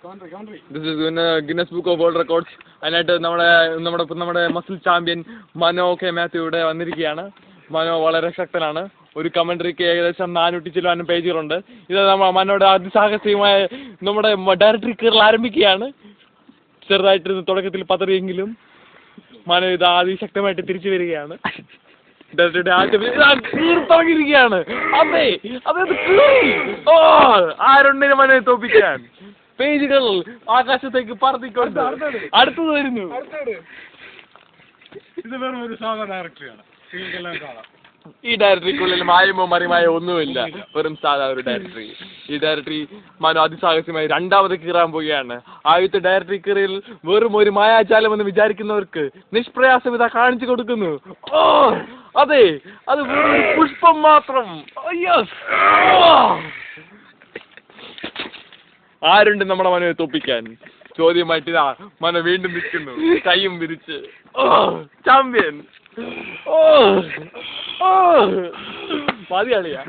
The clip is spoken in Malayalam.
This is Guinness book of world records. അതിനായിട്ട് നമ്മുടെ മസിൽ ചാമ്പ്യൻ മനോ കെ മാത്യു ഇവിടെ വന്നിരിക്കുകയാണ്. മനോ വളരെ ശക്തനാണ്. ഒരു കമന്ററിക്ക് ഏകദേശം 400 ചില്ലാനും പേജുകളുണ്ട്. ഇത് മനോയുടെ അതിസാഹസികമായ നമ്മുടെ ഡയറക്ടറി കയറൽ ആരംഭിക്കുകയാണ്. ചെറുതായിട്ട് തുടക്കത്തിൽ പതറിയെങ്കിലും മനോ ഇത് അതിശക്തമായിട്ട് തിരിച്ചു വരികയാണ്. ഡയറക്ടറുടെ ആദ്യയിരിക്കുകയാണ്. അതെ അതായത് ആരുണ്ണിനെ മനോയെ തോപ്പിക്കാൻ പേജുകൾ ആകാശത്തേക്ക് പറത്തിക്കൊണ്ട് അടുത്തത് വരുന്നു. ഇത് വെറും ഒരു സാധാ ഡയറക്ടറിയാണ്. ഈ ഡയറക്ടറിക്കുള്ളിൽ മായമോ മറിമായോ ഒന്നുമില്ല. വെറും സാധാ ഒരു ഡയറക്ടറി. ഈ ഡയറക്ടറി മനോ അതിസാഹസ്യമായി രണ്ടാമത് കീറാൻ പോവുകയാണ്. ആദ്യത്തെ ഡയറക്ടറി കീറിയിൽ വെറും ഒരു മായാജാലം എന്ന് വിചാരിക്കുന്നവർക്ക് നിഷ്പ്രയാസം ഇതാ കാണിച്ചു കൊടുക്കുന്നു. ഓ അതെ, അത് വെറും ഒരു പുഷ്പം മാത്രം. ആരുണ്ട് നമ്മുടെ മനോയെ തോപ്പിക്കാൻ? ചോദ്യമായിട്ട് ഇതാ മനോ വീണ്ടും നിൽക്കുന്നു, കൈയും വിരിച്ച്. ചാമ്പ്യൻ. മതിയാളിയാ.